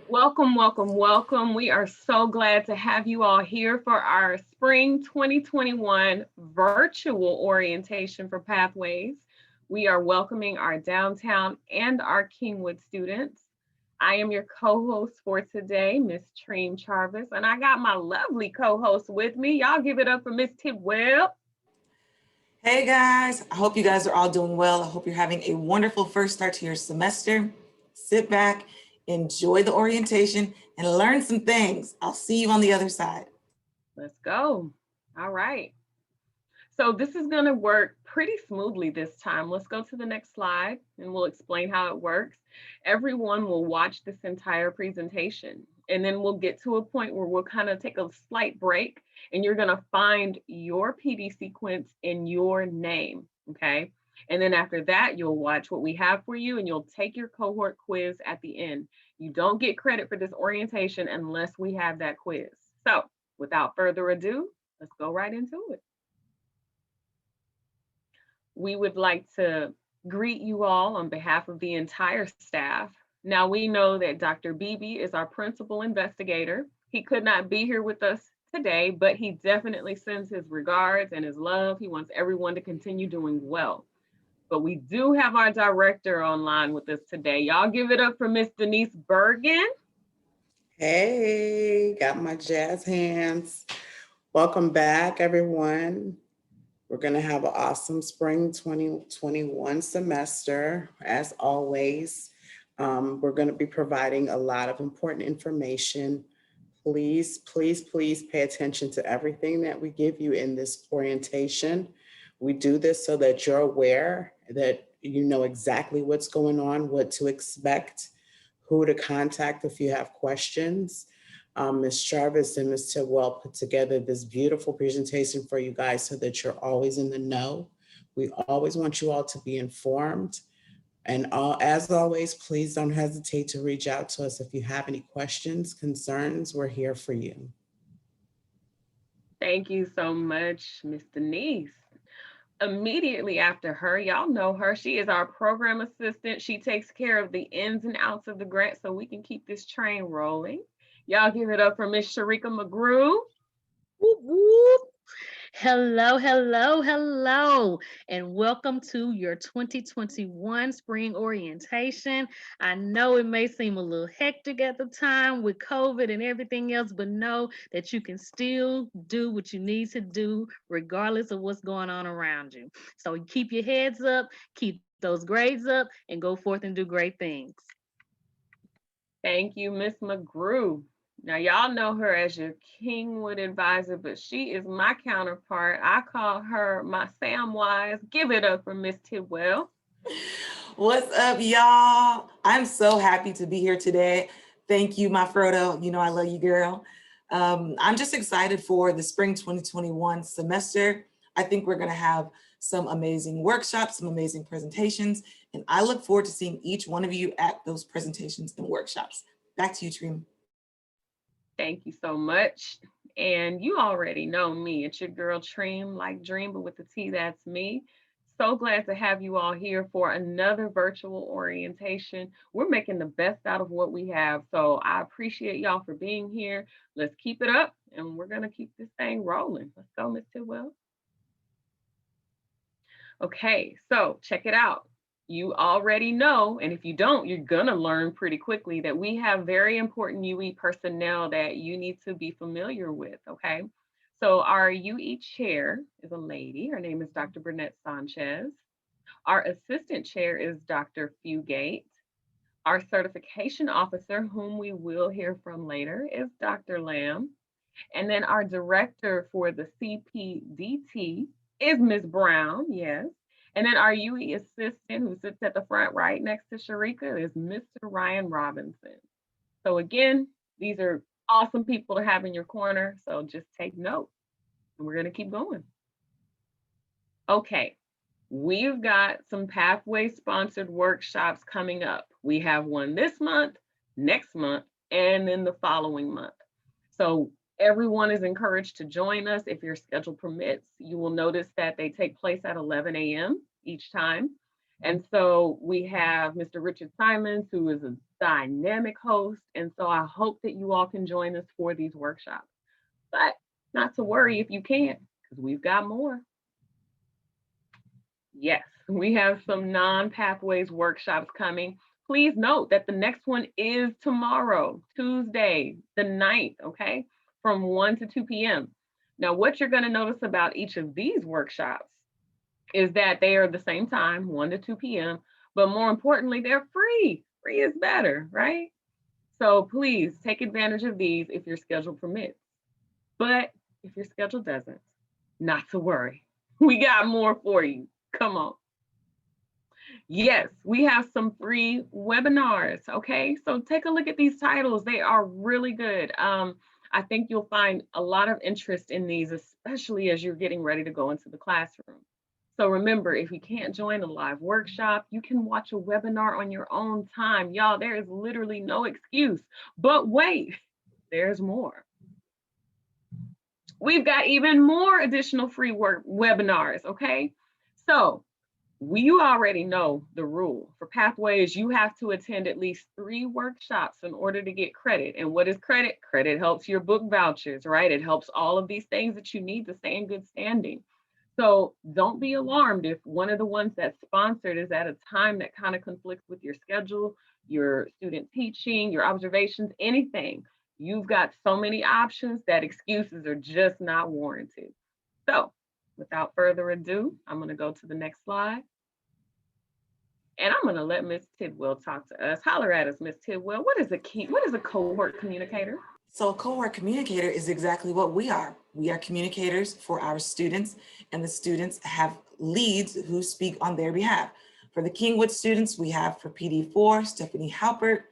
Welcome, welcome, welcome. We are so glad to have you all here for our Spring 2021 virtual orientation for Pathways. We are welcoming our downtown and our Kingwood students. I am your co-host for today, Miss Charvis, and I got my lovely co-host with me. Y'all give it up for Miss Tidwell. Hey guys, I hope you guys are all doing well. I hope you're having a wonderful first start to your semester. Sit back, enjoy the orientation, and learn some things. I'll see you on the other side. Let's go. All right. So this is going to work pretty smoothly this time. Let's go to the next slide and we'll explain how it works. Everyone will watch this entire presentation and then we'll get to a point where we'll kind of take a slight break and you're going to find your PD sequence in your name, okay? And then after that, you'll watch what we have for you and you'll take your cohort quiz at the end. You don't get credit for this orientation unless we have that quiz. So without further ado, let's go right into it. We would like to greet you all on behalf of the entire staff. Now we know that Dr. Beebe is our principal investigator. He could not be here with us today, but he definitely sends his regards and his love. He wants everyone to continue doing well. But we do have our director online with us today. Y'all give it up for Miss Denise Burgan. Hey, got my jazz hands. Welcome back, everyone. We're going to have an awesome spring 2021 semester. As always, we're going to be providing a lot of important information. Please, please, please pay attention to everything that we give you in this orientation. We do this so that you're aware, that you know exactly what's going on, what to expect, who to contact if you have questions. Ms. Charvis and Ms. Tidwell put together this beautiful presentation for you guys so that you're always in the know. We always want you all to be informed. And as always, please don't hesitate to reach out to us if you have any questions, concerns. We're here for you. Thank you so much, Miss Denise. Immediately after her, y'all know her. She is our program assistant. She takes care of the ins and outs of the grant so we can keep this train rolling. Y'all give it up for Miss Sharika McGrew. Whoop, whoop. Hello, hello, hello, and welcome to your 2021 spring orientation. I know it may seem a little hectic at the time with COVID and everything else, but know that you can still do what you need to do regardless of what's going on around you. So keep your heads up, keep those grades up, and go forth and do great things. Thank you, Miss McGrew. Now, y'all know her as your Kingwood advisor, but she is my counterpart. I call her my Samwise. Give it up for Miss Tidwell. What's up, y'all? I'm so happy to be here today. Thank you, my Frodo. You know I love you, girl. I'm just excited for the spring 2021 semester. I think we're going to have some amazing workshops, some amazing presentations, and I look forward to seeing each one of you at those presentations and workshops. Back to you, Treem. Thank you so much. And you already know me. It's your girl Treem, like Dream, but with the T, that's me. So glad to have you all here for another virtual orientation. We're making the best out of what we have. So I appreciate y'all for being here. Let's keep it up and we're going to keep this thing rolling. Let's go, Miss Tidwell. Okay, so check it out. You already know, and if you don't, you're gonna learn pretty quickly that we have very important UE personnel that you need to be familiar with, okay? So our UE chair is a lady. Her name is Dr. Burnett Sanchez. Our assistant chair is Dr. Fugate. Our certification officer, whom we will hear from later, is Dr. Lamb. And then our director for the CPDT is Ms. Brown, yes. And then our UE assistant who sits at the front right next to Sharika is Mr. Ryan Robinson. So again, these are awesome people to have in your corner. So just take note and we're gonna keep going. Okay, we've got some Pathway sponsored workshops coming up. We have one this month, next month, and then the following month. So everyone is encouraged to join us if your schedule permits. You will notice that they take place at 11 a.m. each time. And so we have Mr. Richard Simons, who is a dynamic host. And so I hope that you all can join us for these workshops. But not to worry if you can't, because we've got more. Yes, we have some non-pathways workshops coming. Please note that the next one is tomorrow, Tuesday, the 9th, okay, from 1 to 2 p.m. Now, what you're going to notice about each of these workshops is that they are the same time, 1 to 2 p.m., but more importantly, they're free. Free is better, right? So please take advantage of these if your schedule permits. But if your schedule doesn't, not to worry. We got more for you. Come on. Yes, we have some free webinars, okay? So take a look at these titles. They are really good. I think you'll find a lot of interest in these, especially as you're getting ready to go into the classroom. So remember, if you can't join a live workshop, you can watch a webinar on your own time. Y'all, there is literally no excuse. But wait, there's more. We've got even more additional free webinars, okay? So you already know the rule. For Pathways, you have to attend at least 3 workshops in order to get credit. And what is credit? Credit helps your book vouchers, right? It helps all of these things that you need to stay in good standing. So don't be alarmed if one of the ones that's sponsored is at a time that kind of conflicts with your schedule, your student teaching, your observations, anything. You've got so many options that excuses are just not warranted. So without further ado, I'm going to go to the next slide. And I'm going to let Ms. Tidwell talk to us. Holler at us, Ms. Tidwell. What is a cohort communicator? So a cohort communicator is exactly what we are. We are communicators for our students, and the students have leads who speak on their behalf. For the Kingwood students, we have for PD4, Stephanie Halpert.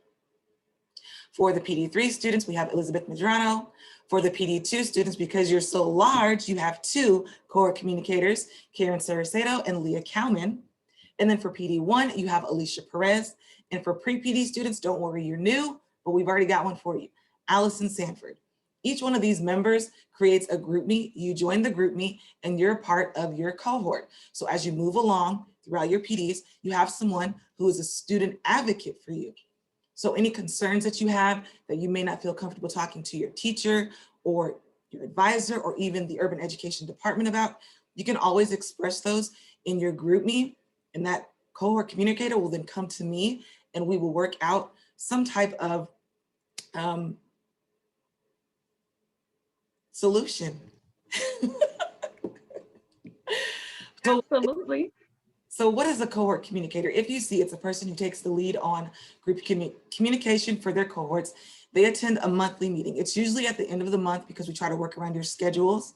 For the PD3 students, we have Elizabeth Medrano. For the PD2 students, because you're so large, you have 2 cohort communicators, Karen Saracedo and Leah Cowman. And then for PD1, you have Alicia Perez. And for pre-PD students, don't worry, you're new, but we've already got one for you, Allison Sanford. Each one of these members creates a GroupMe. You join the GroupMe and you're part of your cohort. So as you move along throughout your PDs, you have someone who is a student advocate for you. So any concerns that you have that you may not feel comfortable talking to your teacher or your advisor or even the urban education department about, you can always express those in your GroupMe, and that cohort communicator will then come to me and we will work out some type of solution. Absolutely. So what is a cohort communicator? If you see, it's a person who takes the lead on group communication for their cohorts. They attend a monthly meeting. It's usually at the end of the month because we try to work around your schedules.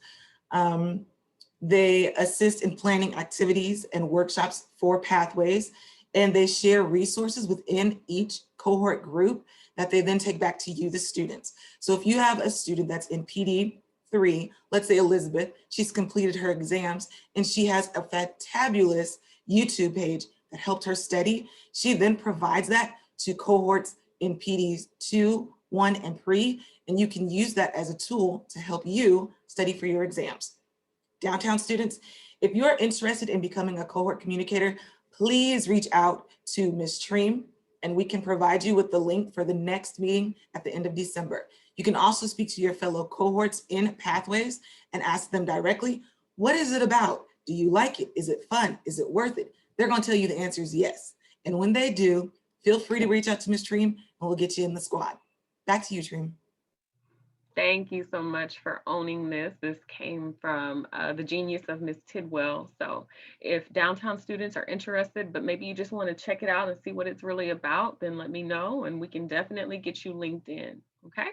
They assist in planning activities and workshops for Pathways, and they share resources within each cohort group that they then take back to you, the students. So if you have a student that's in PD3, let's say Elizabeth, she's completed her exams and she has a fantabulous YouTube page that helped her study. She then provides that to cohorts in PDs 2, 1, and pre, and you can use that as a tool to help you study for your exams. Downtown students, if you're interested in becoming a cohort communicator, please reach out to Ms. Treem and we can provide you with the link for the next meeting at the end of December. You can also speak to your fellow cohorts in Pathways and ask them directly, what is it about? Do you like it? Is it fun? Is it worth it? They're going to tell you the answer is yes. And when they do, feel free to reach out to Ms. Treem and we'll get you in the squad. Back to you, Treem. Thank you so much for owning this. This came from the genius of Ms. Tidwell. So if downtown students are interested, but maybe you just want to check it out and see what it's really about, then let me know and we can definitely get you linked in, okay?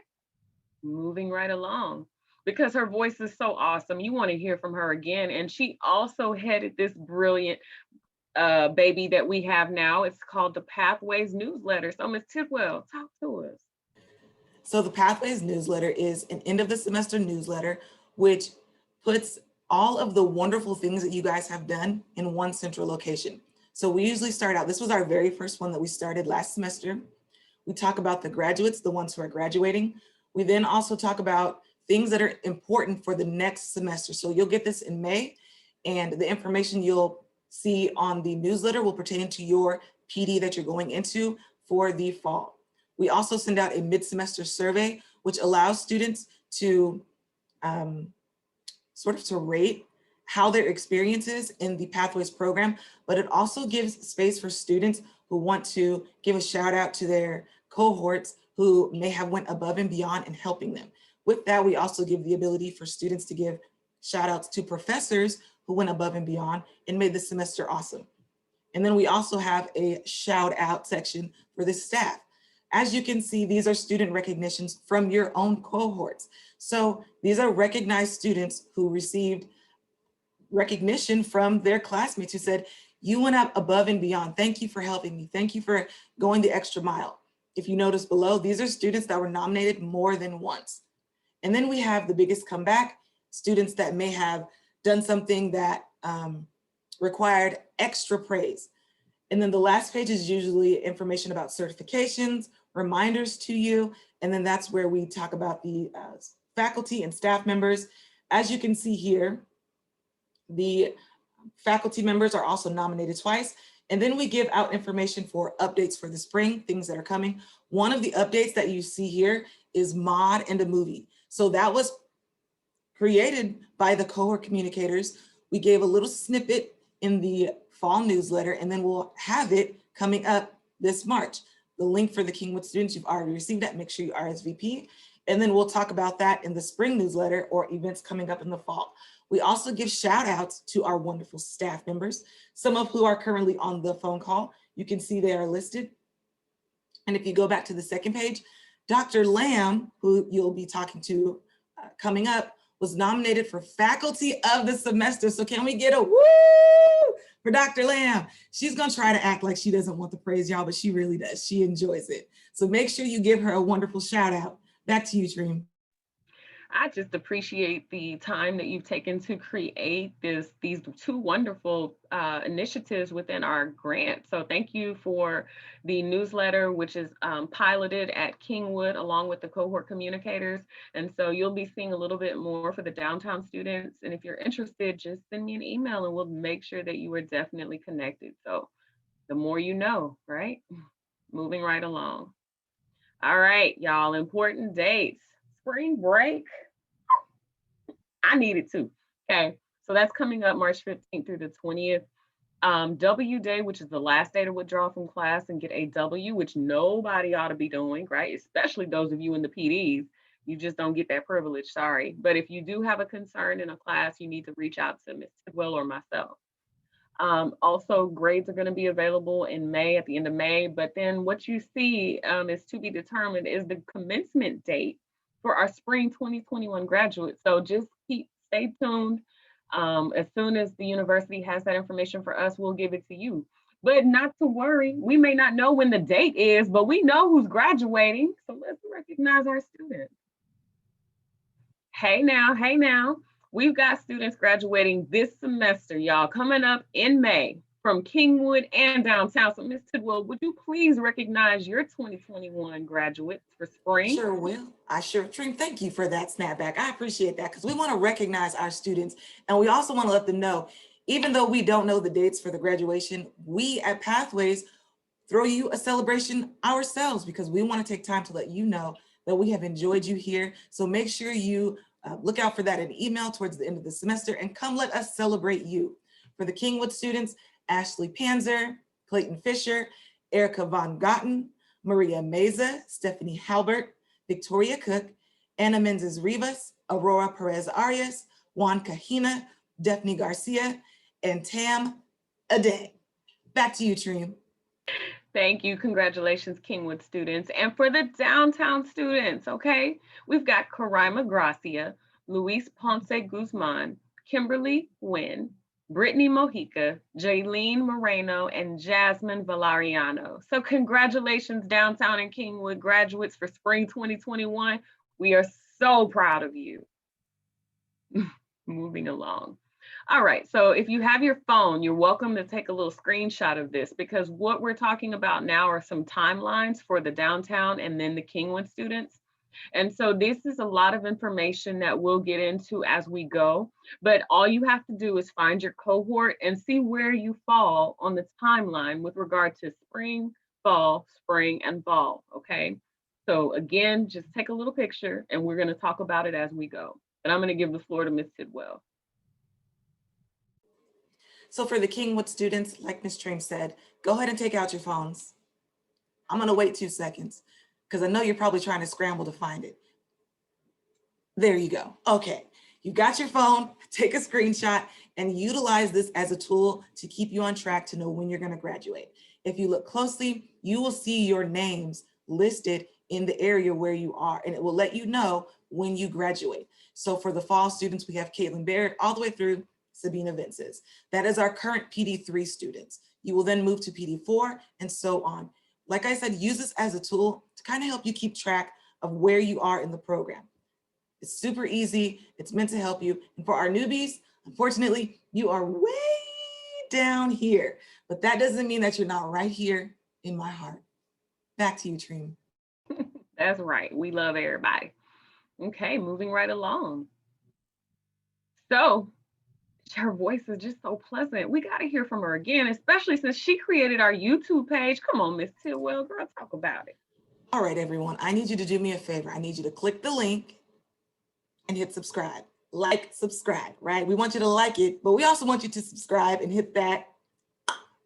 Moving right along. Because her voice is so awesome, you want to hear from her again. And she also headed this brilliant baby that we have now. It's called the Pathways newsletter. So Ms. Tidwell, talk to us. So the Pathways newsletter is an end of the semester newsletter, which puts all of the wonderful things that you guys have done in one central location. So we usually start out, this was our very first one that we started last semester. We talk about the graduates, the ones who are graduating. We then also talk about things that are important for the next semester. So you'll get this in May, and the information you'll see on the newsletter will pertain to your PD that you're going into for the fall. We also send out a mid-semester survey, which allows students to sort of to rate how their experience is in the Pathways program, but it also gives space for students who want to give a shout out to their cohorts who may have went above and beyond in helping them. With that, we also give the ability for students to give shout outs to professors who went above and beyond and made the semester awesome. And then we also have a shout out section for the staff. As you can see, these are student recognitions from your own cohorts. So these are recognized students who received recognition from their classmates who said, you went up above and beyond. Thank you for helping me. Thank you for going the extra mile. If you notice below, these are students that were nominated more than once. And then we have the biggest comeback, students that may have done something that required extra praise. And then the last page is usually information about certifications, reminders to you. And then that's where we talk about the faculty and staff members. As you can see here, the faculty members are also nominated twice. And then we give out information for updates for the spring, things that are coming. One of the updates that you see here is Mod and a Movie. So that was created by the cohort communicators. We gave a little snippet in the fall newsletter, and then we'll have it coming up this March. The link for the Kingwood students, you've already received that, make sure you RSVP. And then we'll talk about that in the spring newsletter or events coming up in the fall. We also give shout outs to our wonderful staff members, some of who are currently on the phone call. You can see they are listed. And if you go back to the second page, Dr. Lamb, who you'll be talking to coming up, was nominated for Faculty of the Semester. So can we get a woo for Dr. Lamb? She's gonna try to act like she doesn't want the praise, y'all, but she really does. She enjoys it. So make sure you give her a wonderful shout out. Back to you, Dream. I just appreciate the time that you've taken to create these two wonderful initiatives within our grant. So thank you for the newsletter, which is piloted at Kingwood along with the cohort communicators. And so you'll be seeing a little bit more for the downtown students. And if you're interested, just send me an email and we'll make sure that you are definitely connected. So the more you know, right? Moving right along. All right, y'all, important dates. Spring break. I need it too. Okay, so that's coming up March 15th through the 20th. W Day, which is the last day to withdraw from class and get a W, which nobody ought to be doing, right? Especially those of you in the PDs. You just don't get that privilege, sorry. But if you do have a concern in a class, you need to reach out to Ms. Tidwell or myself. Also, grades are going to be available in May, at the end of May. But then what you see is to be determined is the commencement date for our spring 2021 graduates. So just stay tuned. As soon as the university has that information for us, we'll give it to you. But not to worry, we may not know when the date is, but we know who's graduating. So let's recognize our students. Hey now. We've got students graduating this semester, y'all, coming up in May from Kingwood and downtown. So Ms. Tidwell, would you please recognize your 2021 graduates for spring? Sure will. I sure, Dream, thank you for that snapback. I appreciate that because we want to recognize our students and we also want to let them know, even though we don't know the dates for the graduation, we at Pathways throw you a celebration ourselves because we want to take time to let you know that we have enjoyed you here. So make sure you look out for that in email towards the end of the semester and come let us celebrate you. For the Kingwood students, Ashley Panzer, Clayton Fisher, Erica Von Gotten, Maria Meza, Stephanie Halbert, Victoria Cook, Anna Menzies Rivas, Aurora Perez Arias, Juan Kahina, Daphne Garcia, and Tam Ade. Back to you, Trim. Thank you. Congratulations, Kingwood students. And for the downtown students, okay, we've got Karaima Gracia, Luis Ponce Guzman, Kimberly Nguyen, Brittany Mojica, Jaylene Moreno, and Jasmine Valeriano. So congratulations, downtown and Kingwood graduates for spring 2021. We are so proud of you. Moving along. All right, so if you have your phone, you're welcome to take a little screenshot of this because what we're talking about now are some timelines for the downtown and then the Kingwood students. And so this is a lot of information that we'll get into as we go, but all you have to do is find your cohort and see where you fall on the timeline with regard to spring, fall, spring, and fall, okay? So again, just take a little picture and we're going to talk about it as we go. And I'm going to give the floor to Ms. Tidwell. So for the Kingwood students, like Ms. Trim said, go ahead and take out your phones. I'm gonna wait 2 seconds because I know you're probably trying to scramble to find it. There you go. Okay, you got your phone, take a screenshot and utilize this as a tool to keep you on track to know when you're gonna graduate. If you look closely, you will see your names listed in the area where you are, and it will let you know when you graduate. So for the fall students, we have Caitlin Barrett all the way through Sabina Vinces. That is our current PD3 students. You will then move to PD4 and so on. Like I said, use this as a tool to kind of help you keep track of where you are in the program. It's super easy. It's meant to help you. And for our newbies, unfortunately, you are way down here, but that doesn't mean that you're not right here in my heart. Back to you, Trim. That's right. We love everybody. Okay, moving right along. So, her voice is just so pleasant. We got to hear from her again, especially since she created our YouTube page. Come on, Miss Tidwell, girl, talk about it. All right, everyone, I need you to do me a favor. I need you to click the link and hit subscribe. Like, subscribe, right? We want you to like it, but we also want you to subscribe and hit that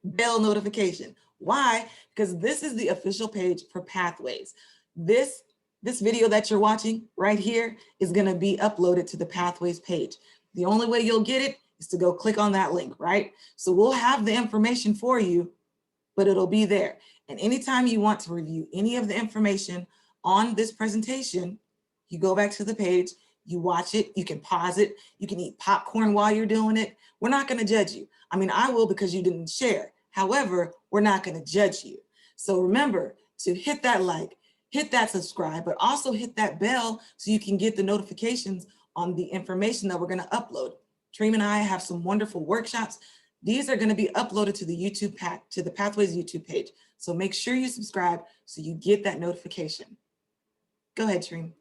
bell notification. Why? Because this is the official page for Pathways. This video that you're watching right here is going to be uploaded to the Pathways page. The only way you'll get it is to go click on that link, right? So we'll have the information for you, but it'll be there. And anytime you want to review any of the information on this presentation, you go back to the page, you watch it, you can pause it, you can eat popcorn while you're doing it. We're not going to judge you. I mean, I will because you didn't share. However, we're not going to judge you. So remember to hit that like, hit that subscribe, but also hit that bell so you can get the notifications on the information that we're going to upload. Trim and I have some wonderful workshops. These are going to be uploaded to the Pathways YouTube page. So make sure you subscribe so you get that notification. Go ahead, Trim.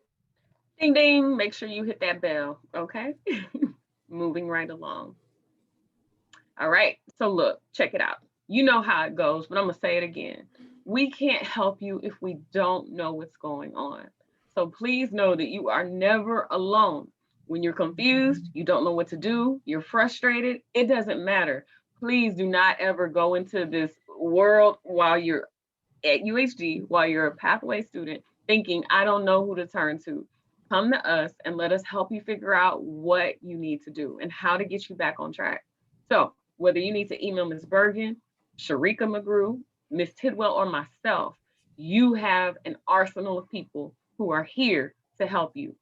Ding, ding. Make sure you hit that bell, okay? Moving right along. All right, so look, check it out. You know how it goes, but I'm going to say it again. We can't help you if we don't know what's going on. So please know that you are never alone. When you're confused, you don't know what to do, you're frustrated, it doesn't matter. Please do not ever go into this world while you're at UHD, while you're a Pathway student, thinking, I don't know who to turn to. Come to us and let us help you figure out what you need to do and how to get you back on track. So whether you need to email Ms. Burgan, Sharika McGrew, Ms. Tidwell, or myself, you have an arsenal of people who are here to help you.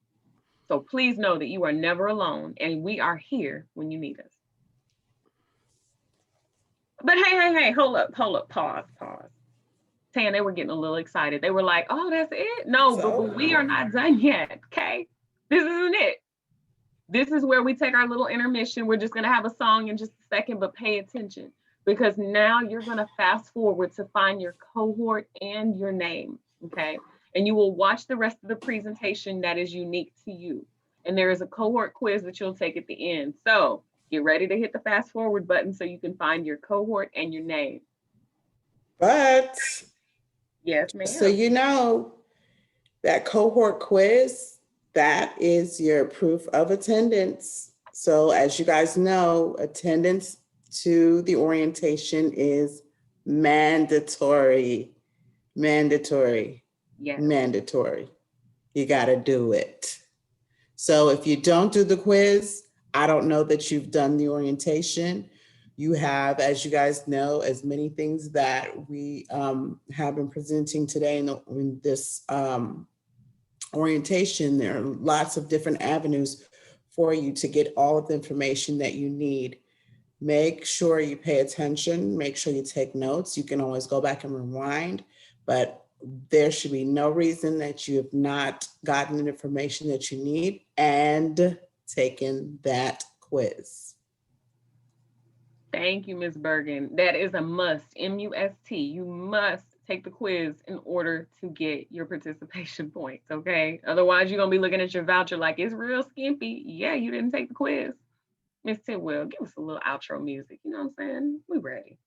So please know that you are never alone and we are here when you need us. But hey, hold up, pause. Tan, they were getting a little excited. They were like, oh, that's it? No, but we are not done yet, okay? This isn't it. This is where we take our little intermission. We're just gonna have a song in just a second, but pay attention because now you're gonna fast forward to find your cohort and your name, okay? And you will watch the rest of the presentation that is unique to you. And there is a cohort quiz that you'll take at the end. So get ready to hit the fast forward button so you can find your cohort and your name. But yes, ma'am. So you know that cohort quiz, that is your proof of attendance. So as you guys know, attendance to the orientation is mandatory. Yes. Mandatory. You got to do it. So if you don't do the quiz, I don't know that you've done the orientation. You have, as you guys know, as many things that we have been presenting today in this orientation. There are lots of different avenues for you to get all of the information that you need. Make sure you pay attention, make sure you take notes. You can always go back and rewind, but there should be no reason that you have not gotten the information that you need and taken that quiz. Thank you, Ms. Burgan. That is a must, M-U-S-T. You must take the quiz in order to get your participation points, okay? Otherwise, you're gonna be looking at your voucher like it's real skimpy. Yeah, you didn't take the quiz. Ms. Tidwell, give us a little outro music. You know what I'm saying? We ready.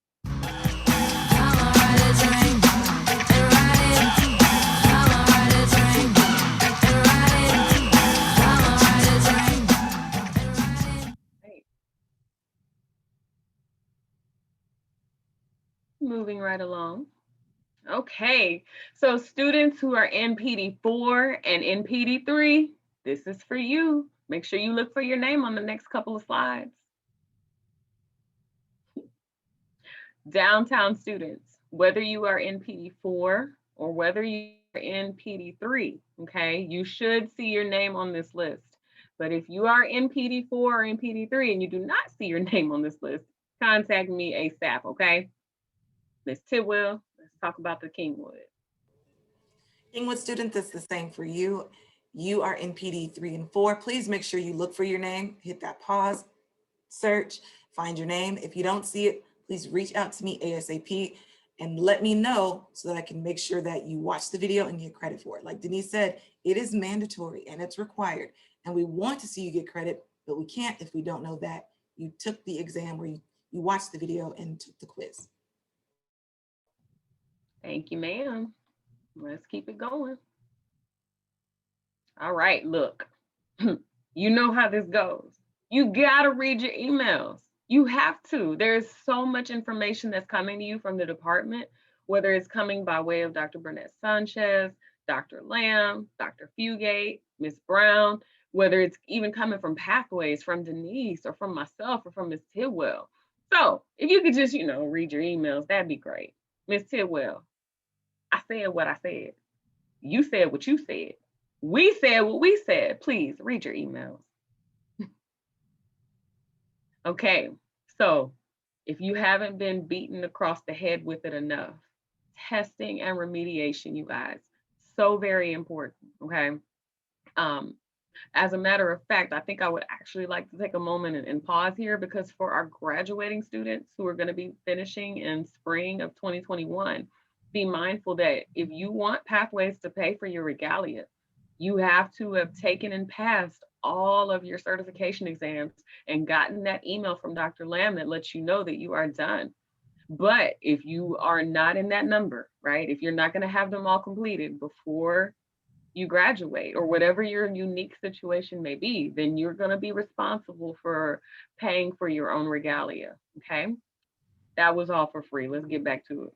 moving right along. Okay, so students who are in PD4 and in PD3, this is for you. Make sure you look for your name on the next couple of slides. Downtown students, whether you are in PD4 or whether you are in PD3, okay, you should see your name on this list. But if you are in PD4 or in PD3 and you do not see your name on this list, contact me ASAP, okay? Ms. Tidwell, let's talk about the Kingwood. Kingwood students, it's the same for you. You are in PD 3 and 4. Please make sure you look for your name, hit that pause, search, find your name. If you don't see it, please reach out to me ASAP and let me know so that I can make sure that you watch the video and get credit for it. Like Denise said, it is mandatory and it's required. And we want to see you get credit, but we can't if we don't know that you took the exam or you watched the video and took the quiz. Thank you, ma'am. Let's keep it going. All right, look, you know how this goes. You gotta read your emails. You have to. There's so much information that's coming to you from the department, whether it's coming by way of Dr. Burnett Sanchez, Dr. Lamb, Dr. Fugate, Ms. Brown, whether it's even coming from Pathways, from Denise, or from myself, or from Ms. Tidwell. So if you could just, read your emails, that'd be great. Ms. Tidwell, I said what I said. You said what you said. We said what we said. Please read your emails. Okay, so if you haven't been beaten across the head with it enough, testing and remediation, you guys, so very important, okay? As a matter of fact, I think I would actually like to take a moment and pause here, because for our graduating students who are going to be finishing in spring of 2021, be mindful that if you want Pathways to pay for your regalia, you have to have taken and passed all of your certification exams and gotten that email from Dr. Lamb that lets you know that you are done. But if you are not in that number, right, if you're not going to have them all completed before you graduate, or whatever your unique situation may be, then you're going to be responsible for paying for your own regalia, okay? That was all for free. Let's get back to it.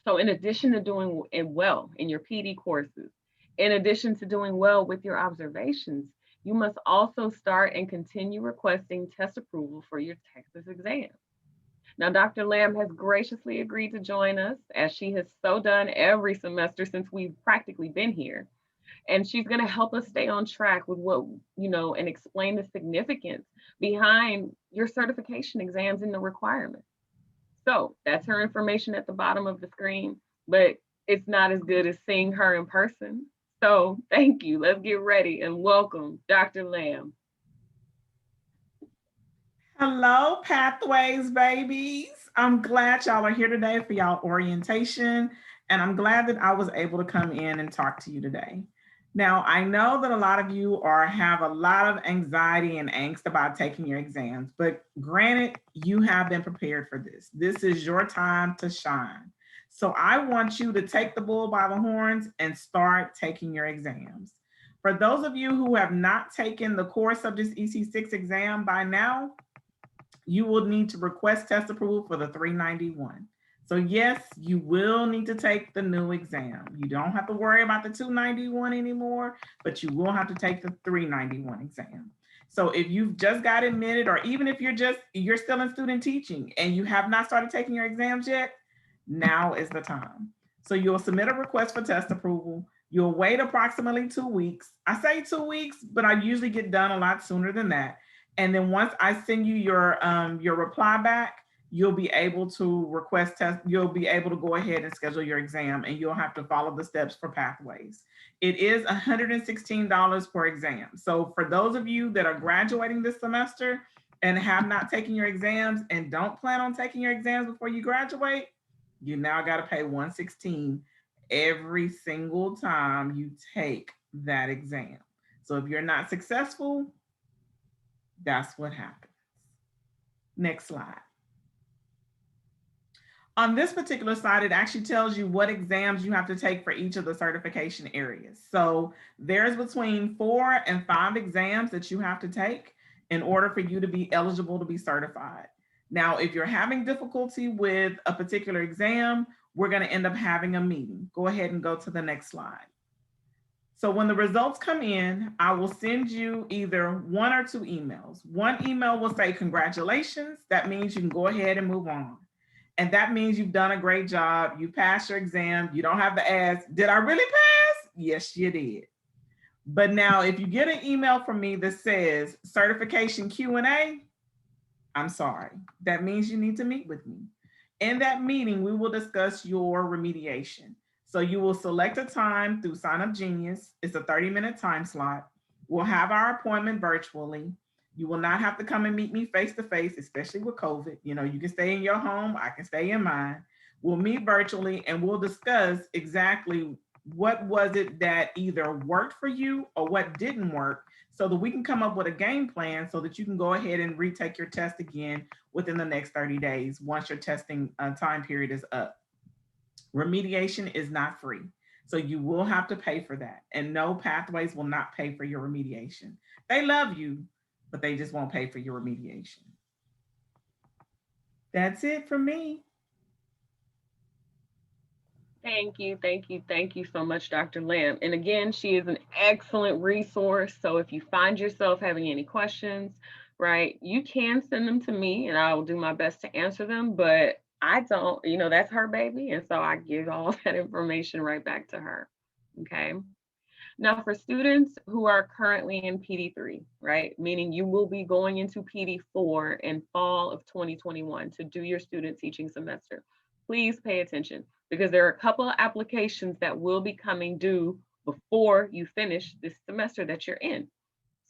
So in addition to doing well in your PD courses, in addition to doing well with your observations, you must also start and continue requesting test approval for your Texas exam. Now, Dr. Lamb has graciously agreed to join us, as she has so done every semester since we've practically been here. And she's going to help us stay on track with what, and explain the significance behind your certification exams and the requirements. So that's her information at the bottom of the screen, but it's not as good as seeing her in person. So thank you. Let's get ready and welcome Dr. Lamb. Hello, Pathways babies. I'm glad y'all are here today for y'all orientation, and I'm glad that I was able to come in and talk to you today. Now, I know that a lot of you have a lot of anxiety and angst about taking your exams, but granted, you have been prepared for this. This is your time to shine. So I want you to take the bull by the horns and start taking your exams. For those of you who have not taken the core subjects EC6 exam by now, you will need to request test approval for the 391. So yes, you will need to take the new exam. You don't have to worry about the 291 anymore, but you will have to take the 391 exam. So if you've just got admitted, or even if you're still in student teaching and you have not started taking your exams yet, now is the time. So you'll submit a request for test approval. You'll wait approximately 2 weeks. I say 2 weeks, but I usually get done a lot sooner than that. And then once I send you your reply back, you'll be able to request test. You'll be able to go ahead and schedule your exam, and you'll have to follow the steps for Pathways. It is $116 per exam. So for those of you that are graduating this semester and have not taken your exams and don't plan on taking your exams before you graduate, you now got to pay $116 every single time you take that exam. So if you're not successful, that's what happens. Next slide. On this particular slide, it actually tells you what exams you have to take for each of the certification areas. So there's between 4 and 5 exams that you have to take in order for you to be eligible to be certified. Now, if you're having difficulty with a particular exam, we're going to end up having a meeting. Go ahead and go to the next slide. So when the results come in, I will send you either 1 or 2 emails. One email will say, congratulations. That means you can go ahead and move on. And that means you've done a great job. You passed your exam. You don't have to ask, did I really pass? Yes, you did. But now if you get an email from me that says certification Q&A, I'm sorry. That means you need to meet with me. In that meeting, we will discuss your remediation. So you will select a time through Sign Up Genius. It's a 30-minute time slot. We'll have our appointment virtually. You will not have to come and meet me face to face, especially with COVID. You know, you can stay in your home, I can stay in mine. We'll meet virtually and we'll discuss exactly what was it that either worked for you or what didn't work, so that we can come up with a game plan so that you can go ahead and retake your test again within the next 30 days once your testing time period is up. Remediation is not free, so you will have to pay for that. And no, Pathways will not pay for your remediation. They love you, but they just won't pay for your remediation. That's it for me. Thank you, thank you, thank you so much, Dr. Lamb. And again, she is an excellent resource. So if you find yourself having any questions, right, you can send them to me and I will do my best to answer them, but I don't, you know, that's her baby. And so I give all that information right back to her, okay? Now for students who are currently in PD3, right, meaning you will be going into PD4 in fall of 2021 to do your student teaching semester, please pay attention because there are a couple of applications that will be coming due before you finish this semester that you're in.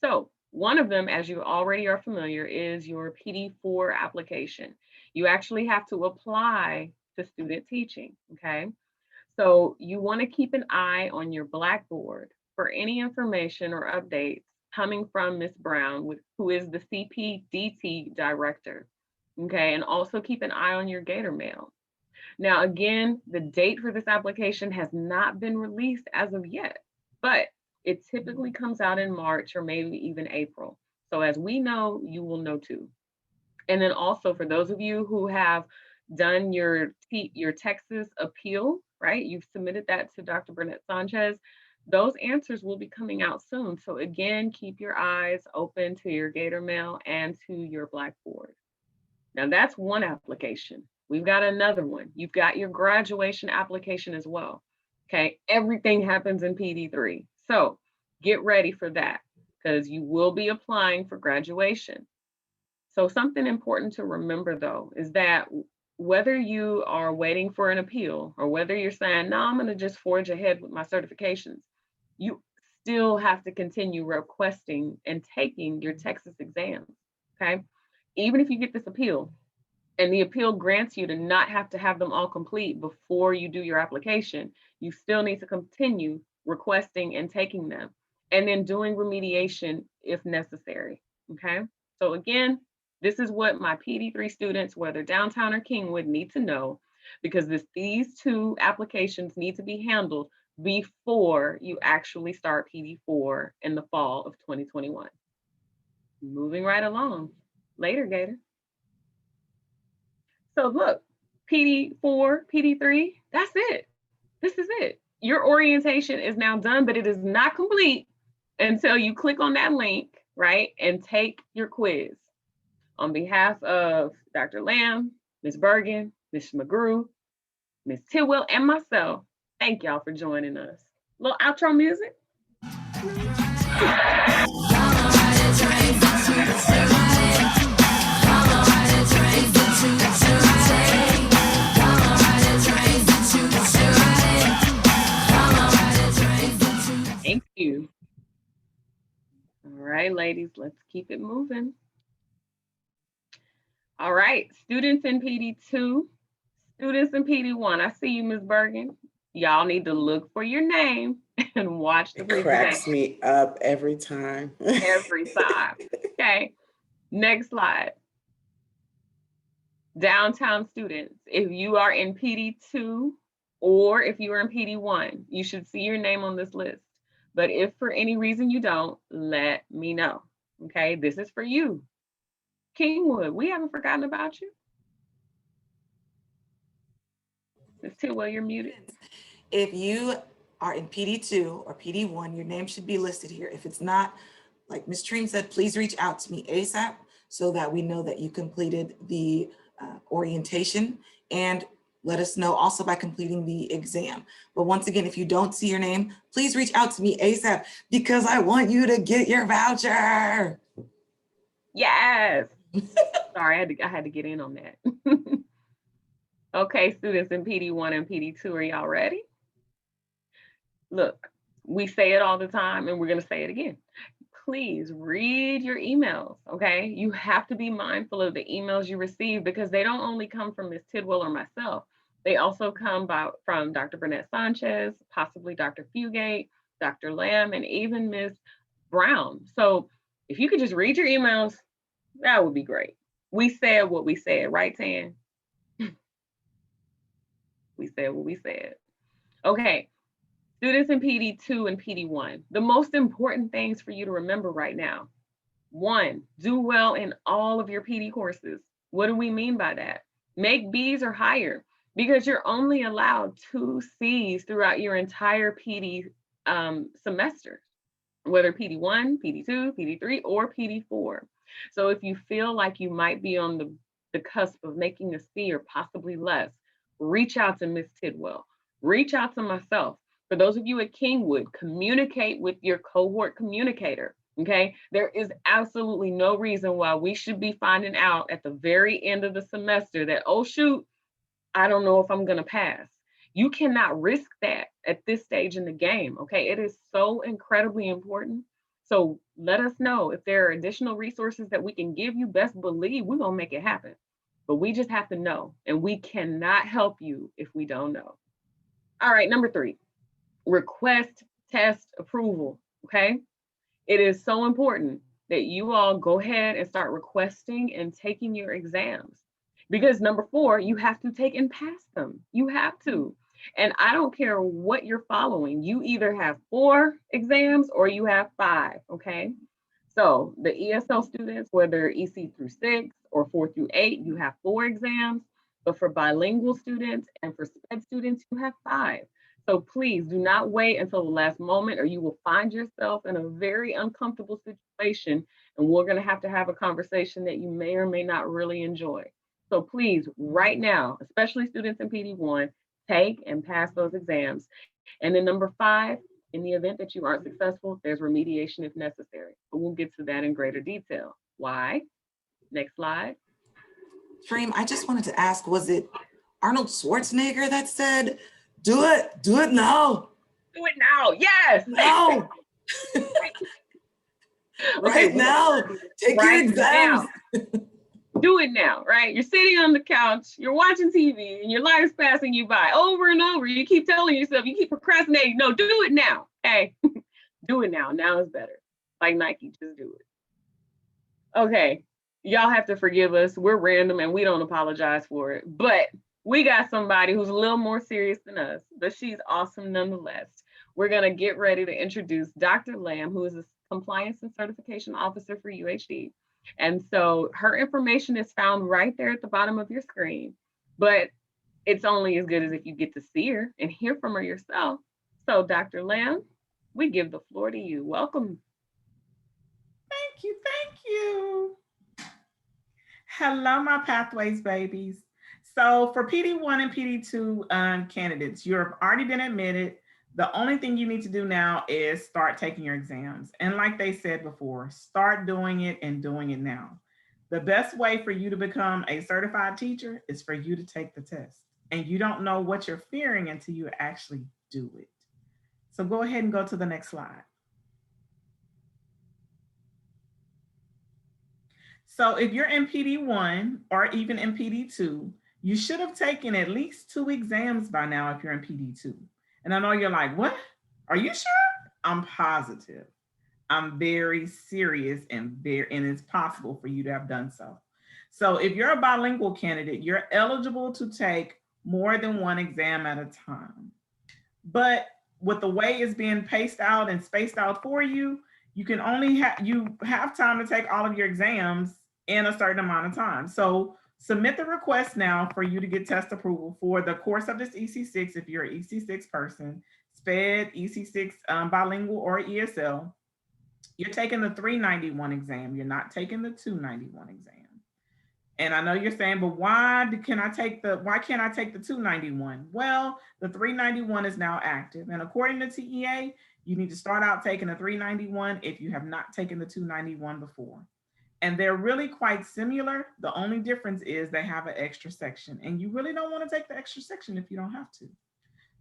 So one of them, as you already are familiar, is your PD4 application. You actually have to apply to student teaching, okay? So you want to keep an eye on your Blackboard for any information or updates coming from Ms. Brown, who is the CPDT director, okay? And also keep an eye on your Gator Mail. Now, again, the date for this application has not been released as of yet, but it typically comes out in March or maybe even April. So as we know, you will know too. And then also for those of you who have done your Texas appeal, right? You've submitted that to Dr. Burnett Sanchez. Those answers will be coming out soon. So again, keep your eyes open to your Gator Mail and to your Blackboard. Now that's one application. We've got another one. You've got your graduation application as well. Okay, everything happens in PD3. So get ready for that because you will be applying for graduation. So something important to remember though, is that whether you are waiting for an appeal or whether you're saying, no, I'm gonna just forge ahead with my certifications, you still have to continue requesting and taking your Texas exams, okay? Even if you get this appeal and the appeal grants you to not have to have them all complete before you do your application, you still need to continue requesting and taking them and then doing remediation if necessary, okay? So again, this is what my PD3 students, whether downtown or Kingwood, need to know because these two applications need to be handled before you actually start PD4 in the fall of 2021. Moving right along. Later, Gator. So look, PD4, PD3, that's it. This is it. Your orientation is now done, but it is not complete until you click on that link, right, and take your quiz. On behalf of Dr. Lamb, Ms. Burgan, Ms. McGrew, Ms. Tidwell, and myself, thank y'all for joining us. Little outro music. Thank you. All right, ladies, let's keep it moving. All right, students in PD2, students in PD1. I see you, Ms. Burgan. Y'all need to look for your name and watch the It cracks me up every time. Every time. Okay, next slide. Downtown students, if you are in PD2 or if you are in PD1, you should see your name on this list. But if for any reason you don't, let me know. Okay, this is for you. Kingwood, we haven't forgotten about you. Ms. Tidwell, you're muted. If you are in PD2 or PD1, your name should be listed here. If it's not, like Ms. Treem said, please reach out to me ASAP so that we know that you completed the orientation, and let us know also by completing the exam. But once again, if you don't see your name, please reach out to me ASAP because I want you to get your voucher. Yes. Sorry, I had to get in on that. Okay, students in PD1 and PD2, are y'all ready? Look, we say it all the time and we're gonna say it again. Please read your emails, okay? You have to be mindful of the emails you receive because they don't only come from Ms. Tidwell or myself. They also come from Dr. Burnett Sanchez, possibly Dr. Fugate, Dr. Lamb, and even Ms. Brown. So if you could just read your emails, that would be great. We said what we said, right, Tan? We said what we said. Okay, students in PD2 and PD1, the most important things for you to remember right now. 1, do well in all of your PD courses. What do we mean by that? Make B's or higher because you're only allowed 2 C's throughout your entire PD semester, whether PD1, PD2, PD3, or PD4. So if you feel like you might be on the cusp of making a C or possibly less, reach out to Ms. Tidwell, reach out to myself. For those of you at Kingwood, communicate with your cohort communicator, okay? There is absolutely no reason why we should be finding out at the very end of the semester that, oh shoot, I don't know if I'm gonna pass. You cannot risk that at this stage in the game, okay? It is so incredibly important. So let us know if there are additional resources that we can give you. Best believe we're gonna make it happen. But we just have to know, and we cannot help you if we don't know. All right, number 3, request test approval, okay? It is so important that you all go ahead and start requesting and taking your exams because number 4, you have to take and pass them. You have to. And I don't care what you're following. You either have 4 exams or you have 5, okay? So the ESL students, whether EC through 6 or 4 through 8, you have 4 exams. But for bilingual students and for SPED students, you have 5. So please do not wait until the last moment or you will find yourself in a very uncomfortable situation. And we're going to have a conversation that you may or may not really enjoy. So please, right now, especially students in PD1, take and pass those exams. And then number 5, in the event that you aren't successful, there's remediation if necessary. But we'll get to that in greater detail. Why? Next slide. Treem, I just wanted to ask, was it Arnold Schwarzenegger that said, do it now? Do it now, yes. No. Right now, take your exams. Do it now, right? You're sitting on the couch, you're watching TV, and your life's passing you by over and over. You keep telling yourself, you keep procrastinating. No, do it now. Hey, do it now. Now is better. Like Nike, just do it. Okay, y'all have to forgive us. We're random and we don't apologize for it. But we got somebody who's a little more serious than us, but she's awesome nonetheless. We're going to get ready to introduce Dr. Lamb, who is a compliance and certification officer for UHD. And so her information is found right there at the bottom of your screen, but it's only as good as if you get to see her and hear from her yourself. So Dr. Lamb, we give the floor to you. Welcome. Thank you, thank you. Hello, my Pathways babies. So for PD1 and PD2 candidates, you've already been admitted. The only thing you need to do now is start taking your exams. And like they said before, start doing it and doing it now. The best way for you to become a certified teacher is for you to take the test. And you don't know what you're fearing until you actually do it. So go ahead and go to the next slide. So if you're in PD1 or even in PD2, you should have taken at least 2 exams by now if you're in PD2. And I know you're like, what? Are you sure? I'm positive. I'm very serious and it's possible for you to have done so. So if you're a bilingual candidate, you're eligible to take more than 1 exam at a time. But with the way it's being paced out and spaced out for you, you can only you have time to take all of your exams in a certain amount of time. So submit the request now for you to get test approval for the core subjects EC6 if you're an EC6 person, SPED, EC6 bilingual, or ESL. You're taking the 391 exam. You're not taking the 291 exam. And I know you're saying, but why can't I take the 291? Well, the 391 is now active. And according to TEA, you need to start out taking the 391 if you have not taken the 291 before. And they're really quite similar. The only difference is they have an extra section, and you really don't want to take the extra section if you don't have to.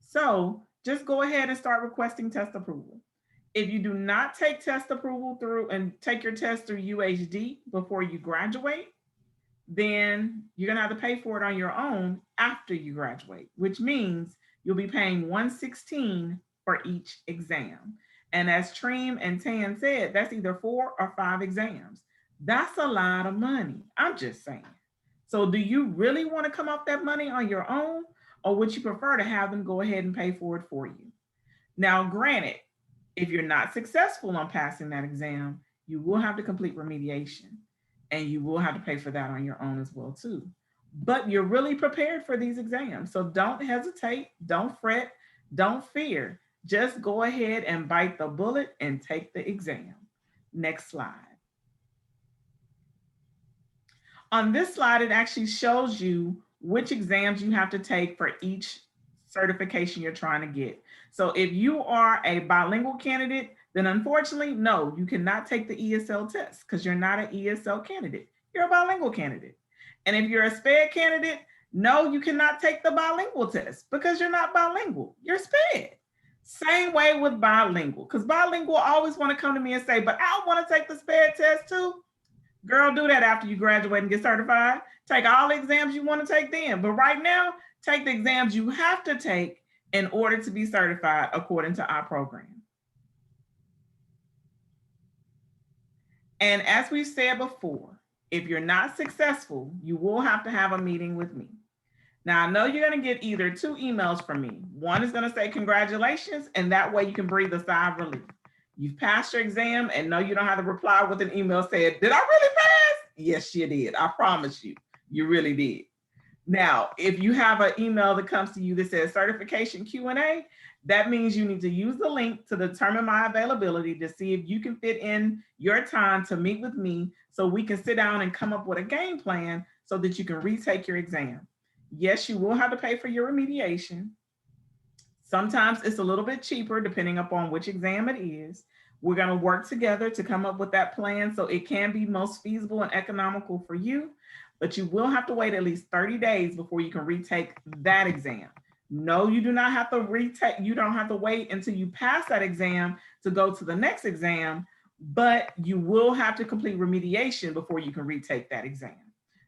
So just go ahead and start requesting test approval. If you do not take test approval through and take your test through UHD before you graduate, then you're gonna have to pay for it on your own after you graduate, which means you'll be paying $116 for each exam. And as Treem and Tan said, that's either 4 or 5 exams. That's a lot of money. I'm just saying. So do you really want to come off that money on your own, or would you prefer to have them go ahead and pay for it for you? Now, granted, if you're not successful on passing that exam, you will have to complete remediation, and you will have to pay for that on your own as well too. But you're really prepared for these exams. So don't hesitate, don't fret, don't fear. Just go ahead and bite the bullet and take the exam. Next slide. On this slide, it actually shows you which exams you have to take for each certification you're trying to get. So if you are a bilingual candidate, then unfortunately, no, you cannot take the ESL test because you're not an ESL candidate. You're a bilingual candidate. And if you're a SPED candidate, no, you cannot take the bilingual test because you're not bilingual. You're SPED. Same way with bilingual, because bilingual always want to come to me and say, but I want to take the SPED test too. Girl, do that after you graduate and get certified. Take all the exams you want to take then. But right now, take the exams you have to take in order to be certified according to our program. And as we said before, if you're not successful, you will have to have a meeting with me. Now, I know you're going to get either 2 emails from me. One is going to say congratulations, and that way you can breathe a sigh of relief. You've passed your exam, and no, you don't have to reply with an email saying, did I really pass? Yes, you did. I promise you, you really did. Now, if you have an email that comes to you that says certification Q&A, that means you need to use the link to determine my availability to see if you can fit in your time to meet with me so we can sit down and come up with a game plan so that you can retake your exam. Yes, you will have to pay for your remediation. Sometimes it's a little bit cheaper depending upon which exam it is. We're going to work together to come up with that plan so it can be most feasible and economical for you, but you will have to wait at least 30 days before you can retake that exam. No, you do not have to retake, you don't have to wait until you pass that exam to go to the next exam, but you will have to complete remediation before you can retake that exam.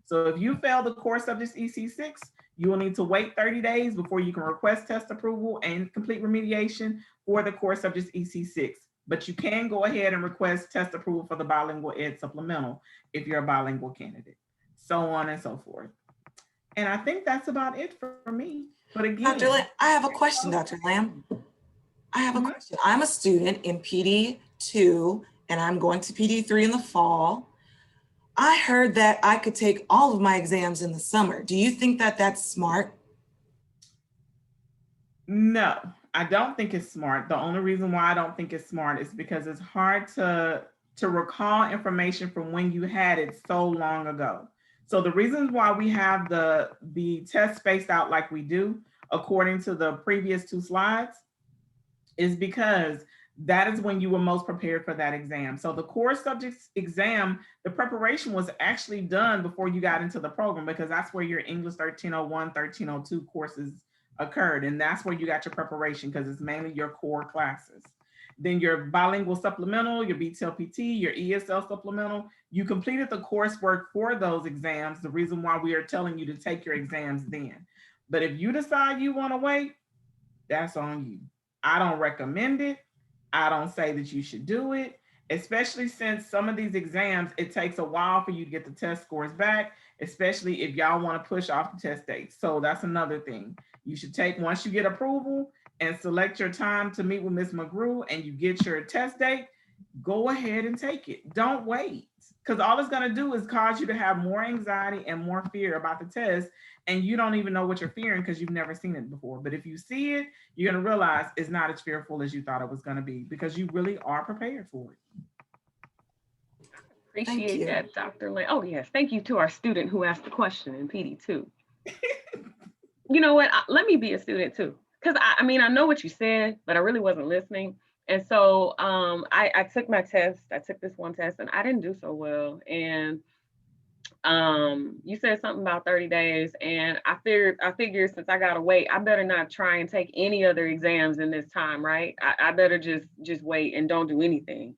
So if you fail the core subjects EC6, you will need to wait 30 days before you can request test approval and complete remediation for the core subjects EC6. But you can go ahead and request test approval for the bilingual ed supplemental if you're a bilingual candidate, so on and so forth. And I think that's about it for me. But again, Dr. Lamb, I have a question, Dr. Lamb. I have a question. I'm a student in PD2 and I'm going to PD3 in the fall. I heard that I could take all of my exams in the summer. Do you think that that's smart? No, I don't think it's smart. The only reason why I don't think it's smart is because it's hard to recall information from when you had it so long ago. So the reasons why we have the test spaced out like we do, according to the previous 2 slides, is because that is when you were most prepared for that exam. So the core subjects exam, the preparation was actually done before you got into the program because that's where your English 1301, 1302 courses occurred. And that's where you got your preparation because it's mainly your core classes. Then your bilingual supplemental, your BTLPT, your ESL supplemental, you completed the coursework for those exams. The reason why we are telling you to take your exams then. But if you decide you want to wait, that's on you. I don't recommend it. I don't say that you should do it, especially since some of these exams, it takes a while for you to get the test scores back, especially if y'all want to push off the test dates. So that's another thing. You should take, once you get approval and select your time to meet with Ms. McGrew and you get your test date, go ahead and take it. Don't wait. because all it's going to do is cause you to have more anxiety and more fear about the test, and you don't even know what you're fearing because you've never seen it before. But if you see it, you're going to realize it's not as fearful as you thought it was going to be, because you really are prepared for it. Thank Appreciate you. that, Dr. Lynn. Oh, yes. Thank you to our student who asked the question in PD too. You know what? Let me be a student too. Because I mean, I know what you said, but I really wasn't listening. And so I took my test. I took this one test and I didn't do so well. And you said something about 30 days. And I figured since I gotta wait, I better not try and take any other exams in this time, right? I better just wait and don't do anything,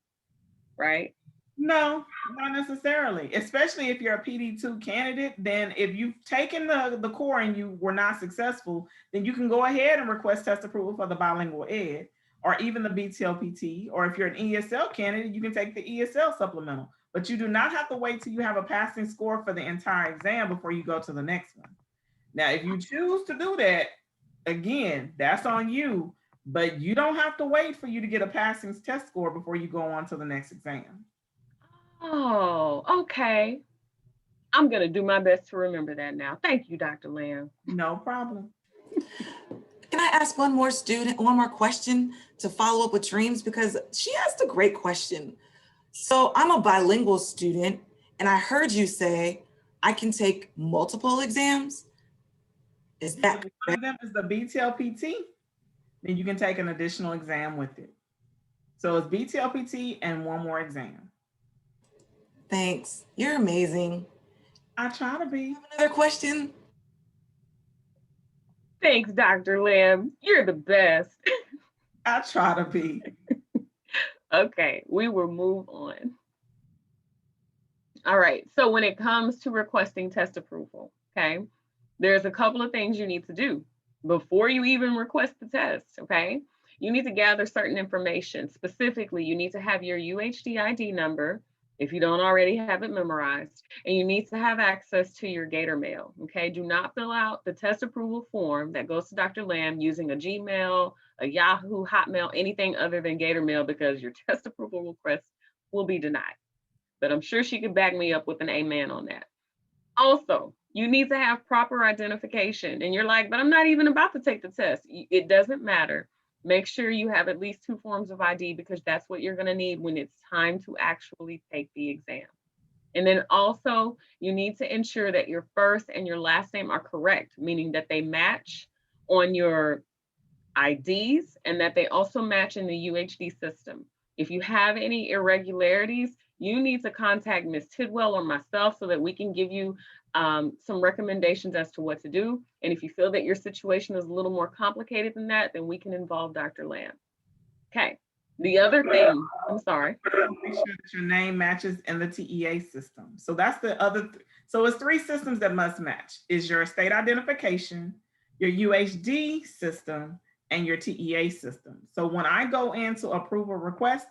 right? No, not necessarily. Especially if you're a PD2 candidate, then if you've taken the core and you were not successful, then you can go ahead and request test approval for the bilingual ed or even the BTLPT. Or if you're an ESL candidate, you can take the ESL supplemental. But you do not have to wait till you have a passing score for the entire exam before you go to the next one. Now, if you choose to do that, again, that's on you, but you don't have to wait for you to get a passing test score before you go on to the next exam. Oh, okay. I'm going to do my best to remember that now. Thank you, Dr. Lamb. No problem. Can I ask one more question to follow up with Dreams? Because she asked a great question. So I'm a bilingual student, and I heard you say I can take multiple exams. Is that one of them is the BTLPT? Then you can take an additional exam with it. So it's BTLPT and one more exam. Thanks. You're amazing. I try to be. Another question? Thanks, Dr. Lamb. You're the best. I try to be. Okay, we will move on. All right, so when it comes to requesting test approval, okay, there's a couple of things you need to do before you even request the test, okay? You need to gather certain information. Specifically, you need to have your UHD ID number, if you don't already have it memorized, and you need to have access to your Gator Mail, okay? Do not fill out the test approval form that goes to Dr. Lamb using a Gmail, a Yahoo, Hotmail, anything other than Gator Mail, because your test approval request will be denied. But I'm sure she could back me up with an amen on that. Also, you need to have proper identification. And you're like, but I'm not even about to take the test. It doesn't matter. Make sure you have at least 2 forms of ID, because that's what you're going to need when it's time to actually take the exam. And then also, you need to ensure that your first and your last name are correct, meaning that they match on your IDs and that they also match in the UHD system. If you have any irregularities, you need to contact Ms. Tidwell or myself so that we can give you some recommendations as to what to do. And if you feel that your situation is a little more complicated than that, then we can involve Dr. Lamb. Okay, the other thing, I'm sorry. Make sure that your name matches in the TEA system. So that's the other, so it's 3 systems that must match. Is your state identification, your UHD system, and your TEA system. So when I go in to approve a request,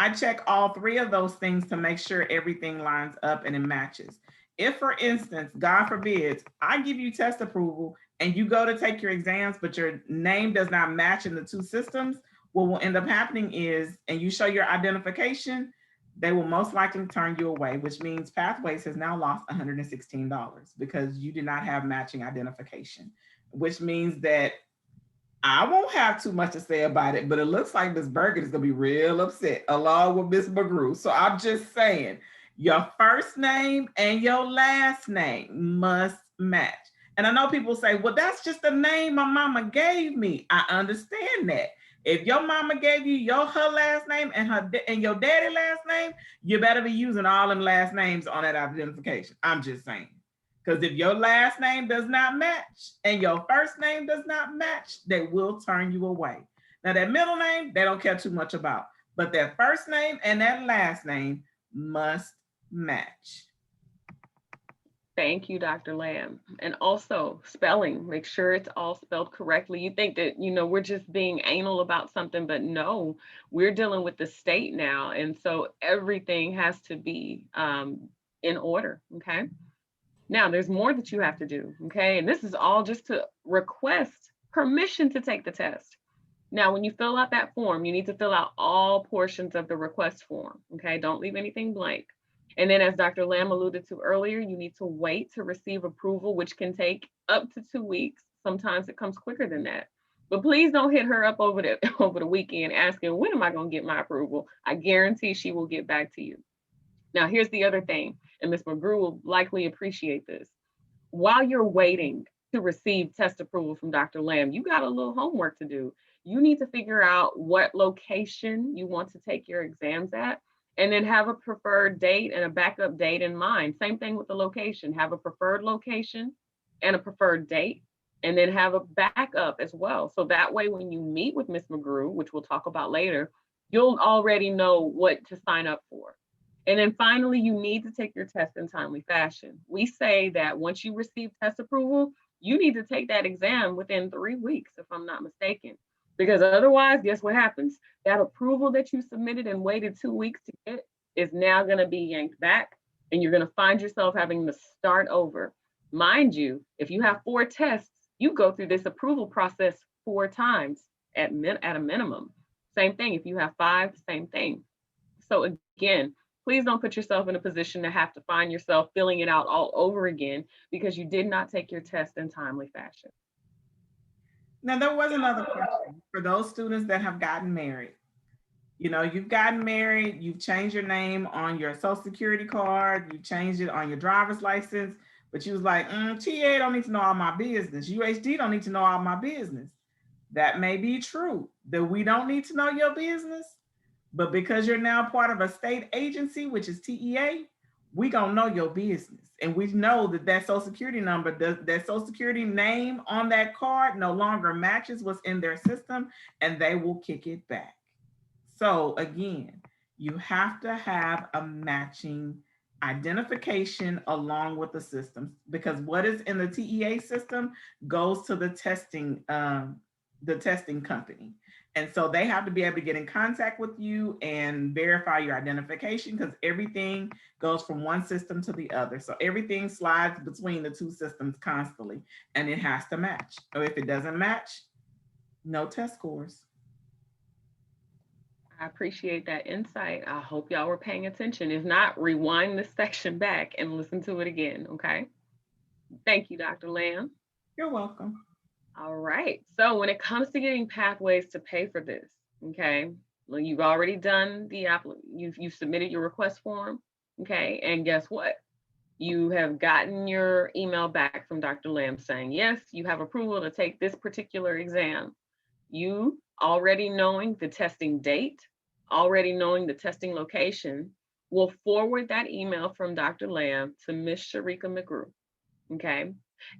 I check all 3 of those things to make sure everything lines up and it matches. If, for instance, God forbid, I give you test approval and you go to take your exams, but your name does not match in the 2 systems, what will end up happening is, and you show your identification, they will most likely turn you away, which means Pathways has now lost $116 because you did not have matching identification, which means that I won't have too much to say about it, but it looks like Ms. Burgan is going to be real upset along with Ms. McGrew. So I'm just saying, your first name and your last name must match. And I know people say, well, that's just the name my mama gave me. I understand that. If your mama gave you her last name and your daddy last name, you better be using all them last names on that identification. I'm just saying. Because if your last name does not match and your first name does not match, they will turn you away. Now that middle name, they don't care too much about, but that first name and that last name must match. Thank you, Dr. Lamb. And also spelling, make sure it's all spelled correctly. You think that, we're just being anal about something, but no, we're dealing with the state now. And so everything has to be in order, okay? Now, there's more that you have to do, okay? And this is all just to request permission to take the test. Now, when you fill out that form, you need to fill out all portions of the request form, okay? Don't leave anything blank. And then as Dr. Lamb alluded to earlier, you need to wait to receive approval, which can take up to 2 weeks. Sometimes it comes quicker than that. But please don't hit her up over the over the weekend asking, when am I going to get my approval? I guarantee she will get back to you. Now, here's the other thing, and Ms. McGrew will likely appreciate this. While you're waiting to receive test approval from Dr. Lamb, you got a little homework to do. You need to figure out what location you want to take your exams at, and then have a preferred date and a backup date in mind. Same thing with the location. Have a preferred location and a preferred date, and then have a backup as well. So that way, when you meet with Ms. McGrew, which we'll talk about later, you'll already know what to sign up for. And then finally, you need to take your test in timely fashion. We say that once you receive test approval, you need to take that exam within 3 weeks, if I'm not mistaken. Because otherwise, guess what happens? That approval that you submitted and waited 2 weeks to get is now going to be yanked back, and you're going to find yourself having to start over. Mind you, if you have 4 tests, you go through this approval process 4 times at a minimum. Same thing, if you have 5, same thing. So again, please don't put yourself in a position to have to find yourself filling it out all over again because you did not take your test in timely fashion. Now, there was another question for those students that have gotten married. You know, you've gotten married, you've changed your name on your social security card, you changed it on your driver's license, but you was like, TA don't need to know all my business. UHD don't need to know all my business. That may be true, that we don't need to know your business, but because you're now part of a state agency, which is TEA, we gonna know your business. And we know that that social security number, that social security name on that card no longer matches what's in their system, and they will kick it back. So again, you have to have a matching identification along with the system, because what is in the TEA system goes to the testing company. And so they have to be able to get in contact with you and verify your identification, because everything goes from one system to the other. So everything slides between the 2 systems constantly, and it has to match. Or if it doesn't match, no test scores. I appreciate that insight. I hope y'all were paying attention. If not, rewind this section back and listen to it again, okay? Thank you, Dr. Lamb. You're welcome. All right, so when it comes to getting pathways to pay for this, okay, well, you've already done you've submitted your request form, okay, and guess what? You have gotten your email back from Dr. Lamb saying, yes, you have approval to take this particular exam. You already knowing the testing date, already knowing the testing location, will forward that email from Dr. Lamb to Ms. Sharika McGrew, okay?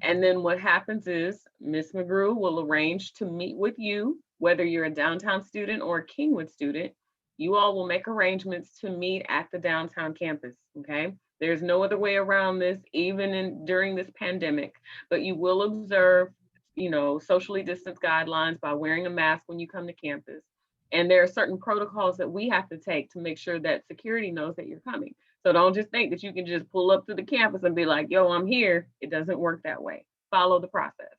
And then what happens is Ms. McGrew will arrange to meet with you, whether you're a downtown student or a Kingwood student. You all will make arrangements to meet at the downtown campus, okay? There's no other way around this, even during this pandemic, but you will observe, you know, socially distanced guidelines by wearing a mask when you come to campus. And there are certain protocols that we have to take to make sure that security knows that you're coming. So don't just think that you can just pull up to the campus and be like, yo, I'm here. It doesn't work that way. Follow the process.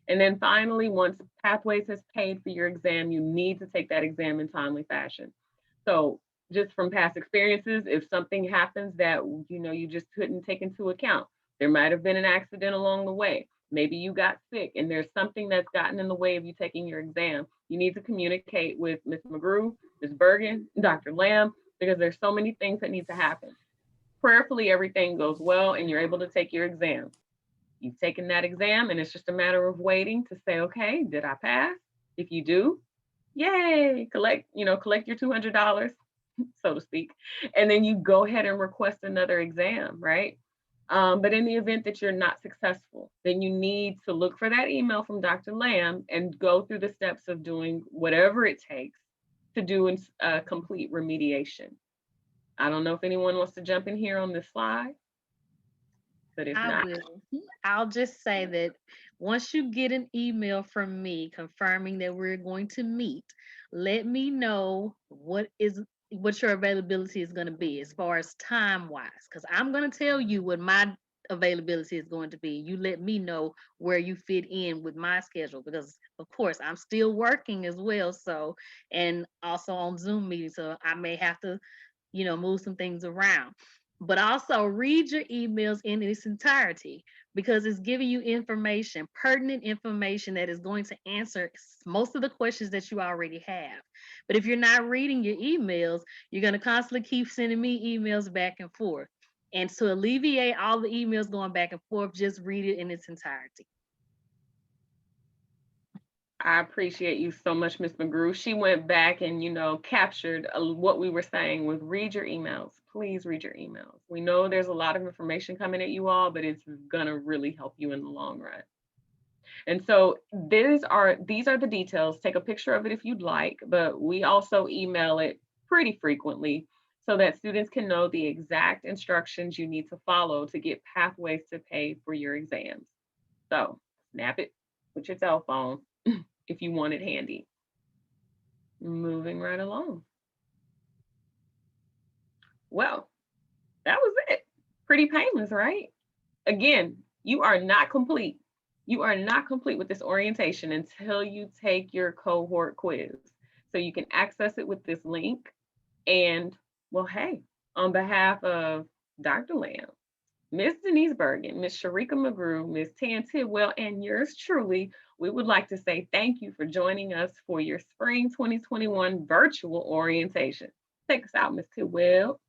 And then finally, once Pathways has paid for your exam, you need to take that exam in timely fashion. So just from past experiences, if something happens that, you know, you just couldn't take into account, there might have been an accident along the way. Maybe you got sick and there's something that's gotten in the way of you taking your exam. You need to communicate with Ms. McGrew, Ms. Burgan, Dr. Lamb, because there's so many things that need to happen. Prayerfully, everything goes well and you're able to take your exam. You've taken that exam and it's just a matter of waiting to say, okay, did I pass? If you do, yay, collect your $200, so to speak. And then you go ahead and request another exam, right? But in the event that you're not successful, then you need to look for that email from Dr. Lamb and go through the steps of doing whatever it takes to do a complete remediation. I don't know if anyone wants to jump in here on this slide, but if not, I'll just say that once you get an email from me confirming that we're going to meet, let me know what your availability is going to be as far as time wise, because I'm going to tell you what my availability is going to be. You let me know where you fit in with my schedule, because of course I'm still working as well, so, and also on Zoom meetings, so I may have to, you know, move some things around. but also read your emails in its entirety because it's giving you information, pertinent information that is going to answer most of the questions that you already have. But if you're not reading your emails, you're going to constantly keep sending me emails back and forth. And to alleviate all the emails going back and forth, just read it in its entirety. I appreciate you so much, Ms. McGrew. She went back and, captured what we were saying with read your emails. Please read your emails. We know there's a lot of information coming at you all, but it's gonna really help you in the long run. And so these are the details. Take a picture of it if you'd like, but we also email it pretty frequently so that students can know the exact instructions you need to follow to get pathways to pay for your exams. So snap it with your cell phone if you want it handy. Moving right along. Well, that was it. Pretty painless, right? Again, you are not complete. You are not complete with this orientation until you take your cohort quiz. So you can access it with this link. And well, hey, on behalf of Dr. Lamb, Miss Denise Burgan, Miss Sharika McGrew, Miss Tan Tidwell, and yours truly, we would like to say thank you for joining us for your Spring 2021 virtual orientation. Take us out, Miss Tidwell.